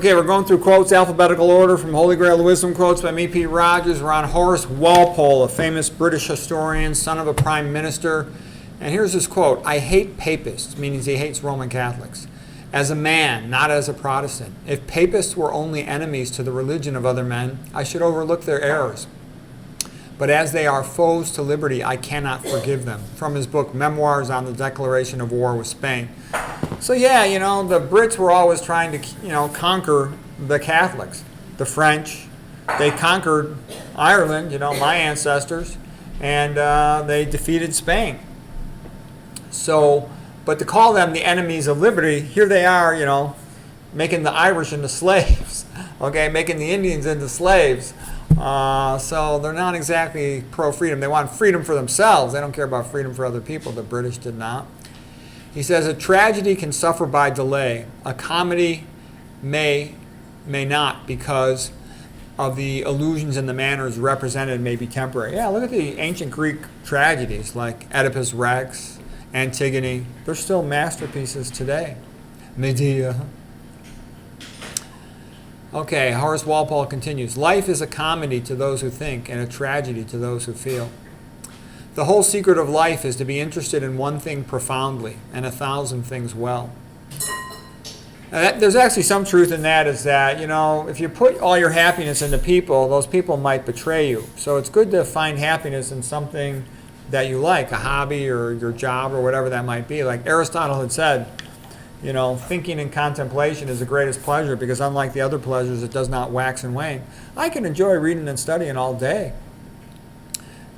Okay, we're going through quotes, alphabetical order from Holy Grail Wisdom Quotes by E.P. Rogers. We're on Horace Walpole, a famous British historian, son of a prime minister. And here's his quote: "I hate papists," meaning he hates Roman Catholics, "as a man, not as a Protestant. If papists were only enemies to the religion of other men, I should overlook their errors. But as they are foes to liberty, I cannot forgive them." From his book, Memoirs on the Declaration of War with Spain. So yeah, the Brits were always trying to, conquer the Catholics. The French, they conquered Ireland, my ancestors, and they defeated Spain. So, but to call them the enemies of liberty, here they are, making the Irish into slaves, okay, making the Indians into slaves. So they're not exactly pro-freedom. They want freedom for themselves. They don't care about freedom for other people. The British did not. He says, "A tragedy can suffer by delay. A comedy may not, because of the illusions and the manners represented may be temporary." Yeah, look at the ancient Greek tragedies like Oedipus Rex, Antigone. They're still masterpieces today. Medea. Okay, Horace Walpole continues, "Life is a comedy to those who think and a tragedy to those who feel. The whole secret of life is to be interested in one thing profoundly and 1,000 things well." Now there's actually some truth in that, is that, if you put all your happiness into people, those people might betray you. So it's good to find happiness in something that you like, a hobby or your job or whatever that might be. Like Aristotle had said, thinking and contemplation is the greatest pleasure, because unlike the other pleasures, it does not wax and wane. I can enjoy reading and studying all day.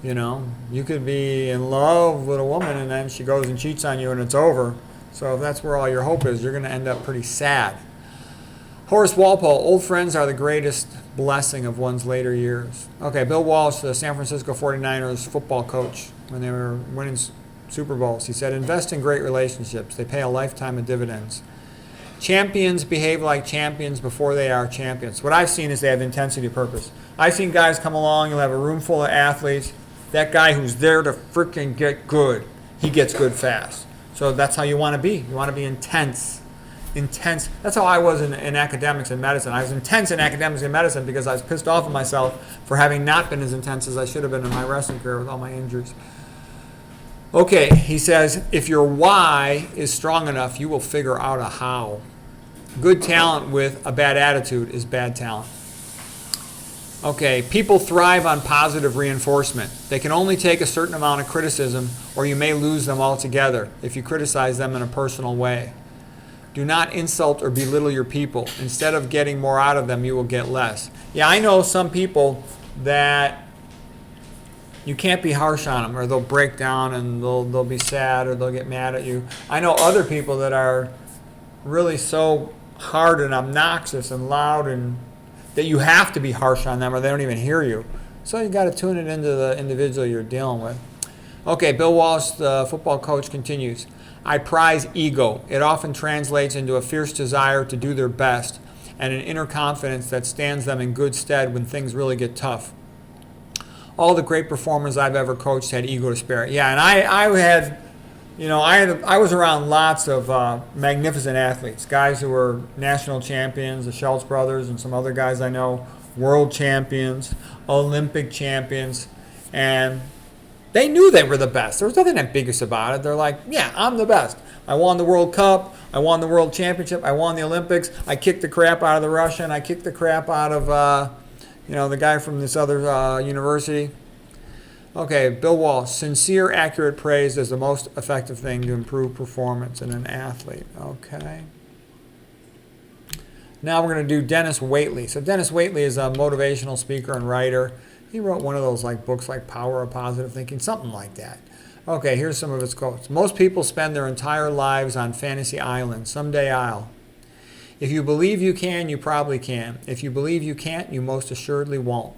You could be in love with a woman and then she goes and cheats on you and it's over. So if that's where all your hope is, you're going to end up pretty sad. Horace Walpole, "Old friends are the greatest blessing of one's later years." Okay, Bill Walsh, the San Francisco 49ers football coach, when they were winning Super Bowls, he said, "Invest in great relationships. They pay a lifetime of dividends. Champions behave like champions before they are champions." What I've seen is they have intensity of purpose. I've seen guys come along, you'll have a room full of athletes. That guy who's there to freaking get good, he gets good fast. So that's how you want to be. You want to be intense. Intense. That's how I was in academics and medicine. I was intense in academics and medicine because I was pissed off at myself for having not been as intense as I should have been in my wrestling career with all my injuries. Okay, he says, "If your why is strong enough, you will figure out a how. Good talent with a bad attitude is bad talent." Okay, people thrive on positive reinforcement. They can only take a certain amount of criticism, or you may lose them altogether if you criticize them in a personal way. Do not insult or belittle your people. Instead of getting more out of them, you will get less. Yeah, I know some people that you can't be harsh on them, or they'll break down and they'll be sad, or they'll get mad at you. I know other people that are really so hard and obnoxious and loud, and that you have to be harsh on them or they don't even hear you. So you got to tune it into the individual you're dealing with. Okay, Bill Walsh, the football coach, continues, "I prize ego. It often translates into a fierce desire to do their best and an inner confidence that stands them in good stead when things really get tough. All the great performers I've ever coached had ego to spare." Yeah, and I was around lots of magnificent athletes, guys who were national champions, the Schultz brothers and some other guys I know, world champions, Olympic champions, and they knew they were the best. There was nothing ambiguous about it. They're like, yeah, I'm the best. I won the World Cup. I won the World Championship. I won the Olympics. I kicked the crap out of the Russian. I kicked the crap out of, the guy from this other university. Okay, Bill Walsh, "Sincere, accurate praise is the most effective thing to improve performance in an athlete." Okay. Now we're going to do Dennis Waitley. So Dennis Waitley is a motivational speaker and writer. He wrote one of those books like Power of Positive Thinking, something like that. Okay, here's some of his quotes. "Most people spend their entire lives on fantasy islands. Someday I'll. If you believe you can, you probably can. If you believe you can't, you most assuredly won't.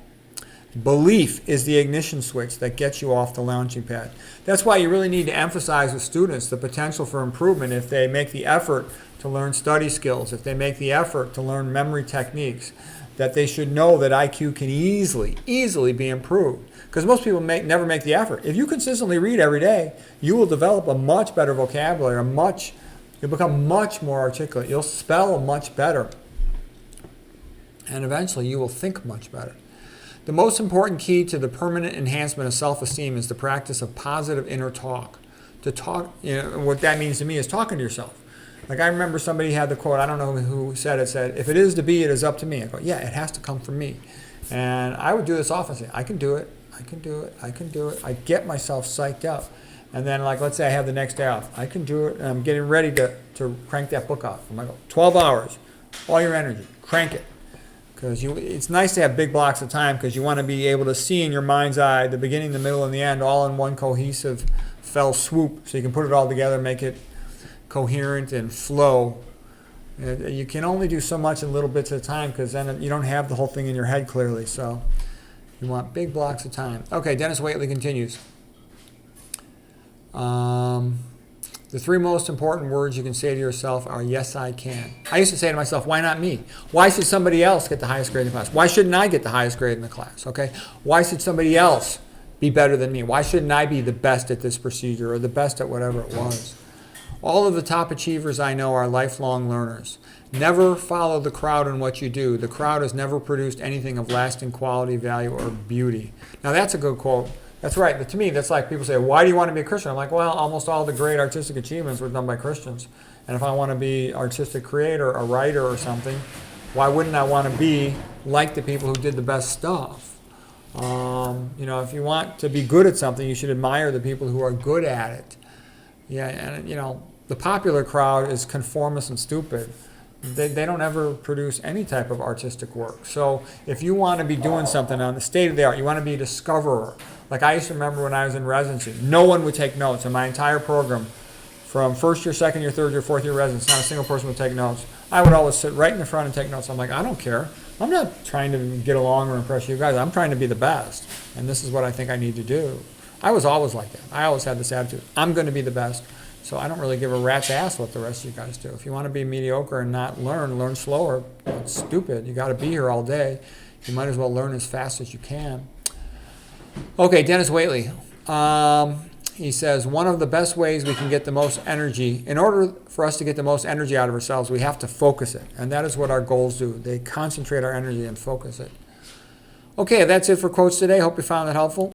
Belief is the ignition switch that gets you off the launching pad." That's why you really need to emphasize with students the potential for improvement if they make the effort to learn study skills, if they make the effort to learn memory techniques, that they should know that IQ can easily be improved. Because most people never make the effort. If you consistently read every day, you will develop a much better vocabulary, you'll become much more articulate. You'll spell much better. and eventually you will think much better. The most important key to the permanent enhancement of self-esteem is the practice of positive inner talk. To talk, what that means to me is talking to yourself. Like I remember somebody had the quote, I don't know who said it, said, if it is to be, it is up to me. I go, yeah, it has to come from me. And I would do this often, say, I can do it, I can do it, I can do it. I get myself psyched up. And then like, let's say I have the next day off. I can do it, and I'm getting ready to crank that book out. I'm like, 12 hours, all your energy, crank it. Because it's nice to have big blocks of time because you want to be able to see in your mind's eye the beginning, the middle, and the end all in one cohesive fell swoop. So you can put it all together, make it coherent and flow. You can only do so much in little bits at a time because then you don't have the whole thing in your head clearly. So you want big blocks of time. Okay, Dennis Waitley continues. The 3 most important words you can say to yourself are, yes, I can. I used to say to myself, why not me? Why should somebody else get the highest grade in the class? Why shouldn't I get the highest grade in the class? Okay? Why should somebody else be better than me? Why shouldn't I be the best at this procedure or the best at whatever it was? All of the top achievers I know are lifelong learners. Never follow the crowd in what you do. The crowd has never produced anything of lasting quality, value, or beauty. Now that's a good quote. That's right. But to me, that's like people say, why do you want to be a Christian? I'm like, well, almost all the great artistic achievements were done by Christians. And if I want to be artistic creator, a writer or something, why wouldn't I want to be like the people who did the best stuff? If you want to be good at something, you should admire the people who are good at it. Yeah, and the popular crowd is conformist and stupid. They don't ever produce any type of artistic work. So if you want to be doing something on the state of the art, you want to be a discoverer. Like I used to remember when I was in residency, no one would take notes in my entire program. From first year, second year, third year, fourth year residence, not a single person would take notes. I would always sit right in the front and take notes. I'm like, I don't care. I'm not trying to get along or impress you guys. I'm trying to be the best. And this is what I think I need to do. I was always like that. I always had this attitude. I'm going to be the best. So I don't really give a rat's ass what the rest of you guys do. If you want to be mediocre and not learn slower. It's stupid. You got to be here all day. You might as well learn as fast as you can. Okay, Dennis Waitley. He says, one of the best ways we can get the most energy, in order for us to get the most energy out of ourselves, we have to focus it. And that is what our goals do. They concentrate our energy and focus it. Okay, that's it for quotes today. Hope you found that helpful.